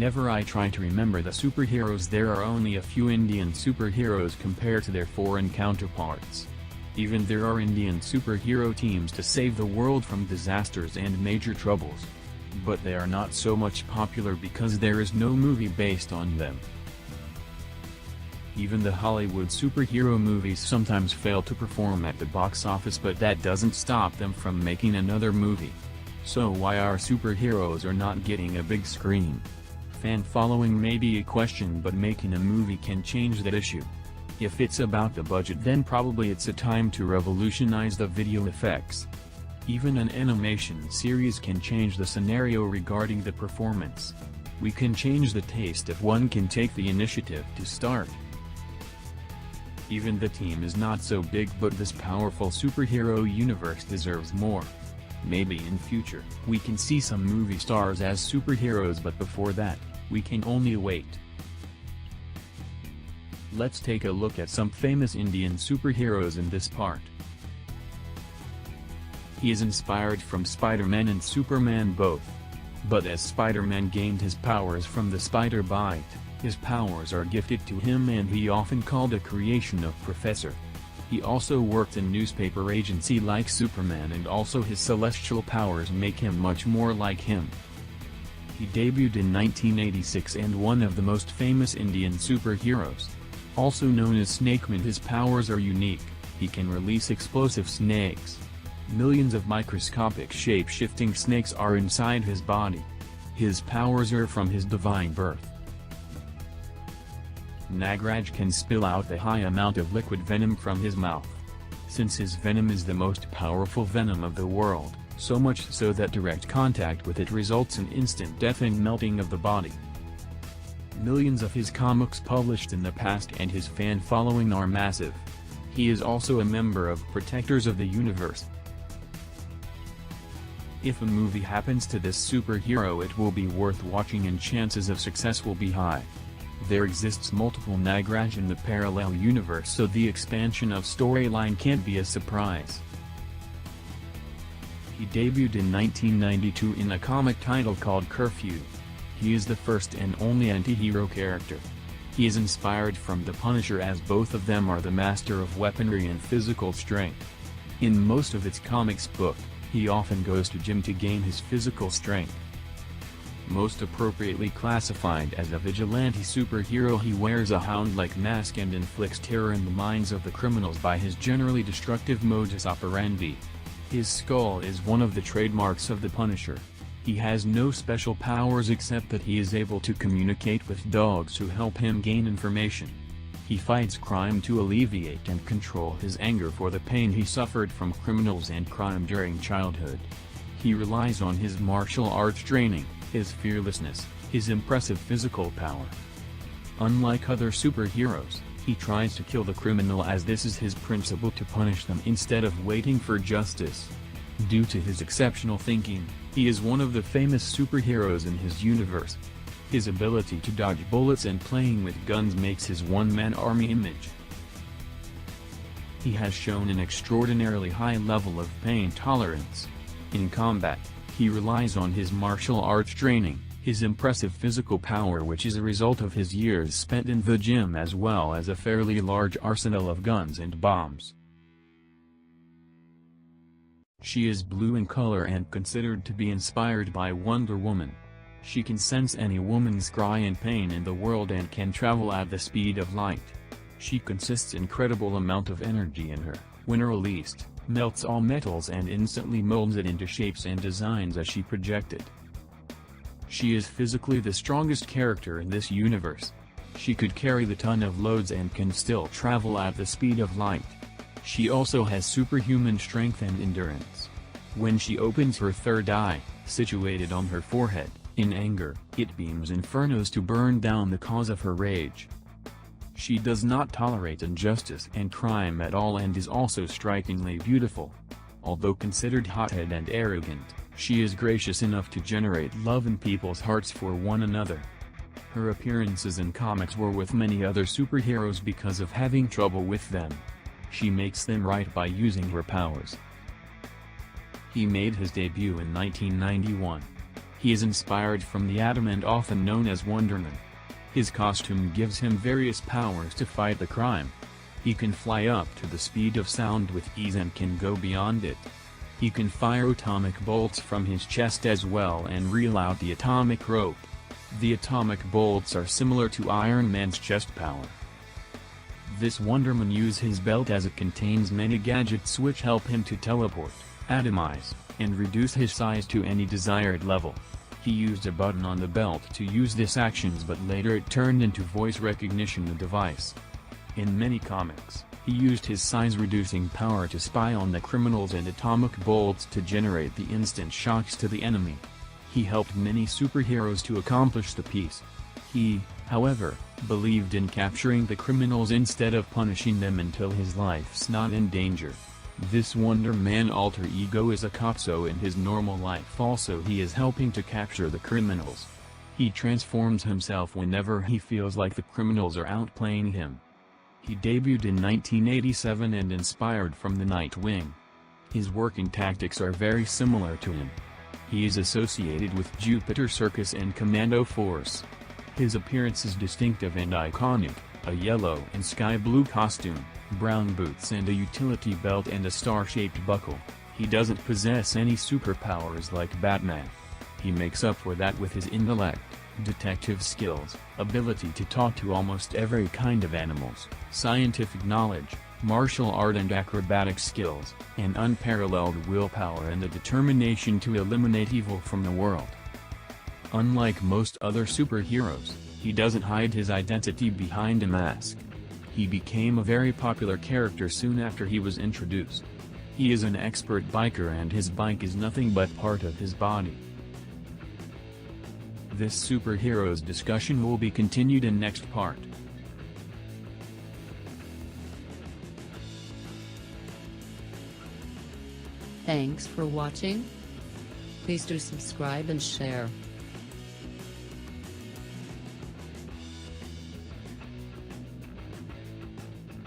Whenever I try to remember the superheroes, there are only a few Indian superheroes compared to their foreign counterparts. Even there are Indian superhero teams to save the world from disasters and major troubles. But they are not so much popular because there is no movie based on them. Even the Hollywood superhero movies sometimes fail to perform at the box office, but that doesn't stop them from making another movie. So why our superheroes are not getting a big screen? Fan following may be a question, but making a movie can change that issue. If it's about the budget, then probably it's a time to revolutionize the video effects. Even an animation series can change the scenario regarding the performance. We can change the taste if one can take the initiative to start. Even the team is not so big, but this powerful superhero universe deserves more. Maybe in future, we can see some movie stars as superheroes, but before that, we can only wait. Let's take a look at some famous Indian superheroes in this part. He is inspired from Spider-Man and Superman both. But as Spider-Man gained his powers from the spider bite, his powers are gifted to him, and he often called a creation of Professor. He also worked in newspaper agency like Superman, and also his celestial powers make him much more like him. He debuted in 1986 and one of the most famous Indian superheroes. Also known as Snakeman, his powers are unique. He can release explosive snakes. Millions of microscopic shape-shifting snakes are inside his body. His powers are from his divine birth. Nagraj can spill out a high amount of liquid venom from his mouth. Since his venom is the most powerful venom of the world, so much so that direct contact with it results in instant death and melting of the body. Millions of his comics published in the past, and his fan following are massive. He is also a member of Protectors of the Universe. If a movie happens to this superhero, it will be worth watching and chances of success will be high. There exists multiple Nagraj in the parallel universe, so the expansion of storyline can't be a surprise. He debuted in 1992 in a comic title called Curfew. He is the first and only anti-hero character. He is inspired from the Punisher, as both of them are the master of weaponry and physical strength. In most of its comics book, he often goes to gym to gain his physical strength. Most appropriately classified as a vigilante superhero, he wears a hound-like mask and inflicts terror in the minds of the criminals by his generally destructive modus operandi. His skull is one of the trademarks of the Punisher. He has no special powers except that he is able to communicate with dogs who help him gain information. He fights crime to alleviate and control his anger for the pain he suffered from criminals and crime during childhood. He relies on his martial arts training, his fearlessness, his impressive physical power. Unlike other superheroes, he tries to kill the criminal, as this is his principle, to punish them instead of waiting for justice. Due to his exceptional thinking, he is one of the famous superheroes in his universe. His ability to dodge bullets and playing with guns makes his one-man army image. He has shown an extraordinarily high level of pain tolerance. In combat, he relies on his martial arts training, his impressive physical power, which is a result of his years spent in the gym, as well as a fairly large arsenal of guns and bombs. She is blue in color and considered to be inspired by Wonder Woman. She can sense any woman's cry and pain in the world and can travel at the speed of light. She consists incredible amount of energy in her. When released, melts all metals and instantly molds it into shapes and designs as she projected. She is physically the strongest character in this universe. She could carry the ton of loads and can still travel at the speed of light. She also has superhuman strength and endurance. When she opens her third eye, situated on her forehead, in anger, it beams infernos to burn down the cause of her rage. She does not tolerate injustice and crime at all, and is also strikingly beautiful. Although considered hot-headed and arrogant, she is gracious enough to generate love in people's hearts for one another. Her appearances in comics were with many other superheroes because of having trouble with them. She makes them right by using her powers. He made his debut in 1991. He is inspired from the Atom and often known as Wonderman. His costume gives him various powers to fight the crime. He can fly up to the speed of sound with ease and can go beyond it. He can fire atomic bolts from his chest as well and reel out the atomic rope. The atomic bolts are similar to Iron Man's chest power. This Wonderman uses his belt as it contains many gadgets which help him to teleport, atomize, and reduce his size to any desired level. He used a button on the belt to use this actions, but later it turned into voice recognition device. In many comics, he used his size-reducing power to spy on the criminals and atomic bolts to generate the instant shocks to the enemy. He helped many superheroes to accomplish the peace. He, however, believed in capturing the criminals instead of punishing them until his life's not in danger. This Wonder Man alter ego is a cop, so in his normal life also he is helping to capture the criminals. He transforms himself whenever he feels like the criminals are outplaying him. He debuted in 1987 and inspired from the Nightwing. His working tactics are very similar to him. He is associated with Jupiter Circus and Commando Force. His appearance is distinctive and iconic, a yellow and sky blue costume, brown boots and a utility belt and a star-shaped buckle. He doesn't possess any superpowers like Batman. He makes up for that with his intellect, detective skills, ability to talk to almost every kind of animals, scientific knowledge, martial art and acrobatic skills, and unparalleled willpower and the determination to eliminate evil from the world. Unlike most other superheroes, he doesn't hide his identity behind a mask. He became a very popular character soon after he was introduced. He is an expert biker and his bike is nothing but part of his body. This superhero's discussion will be continued in next part. Thanks for watching. Please do subscribe and share.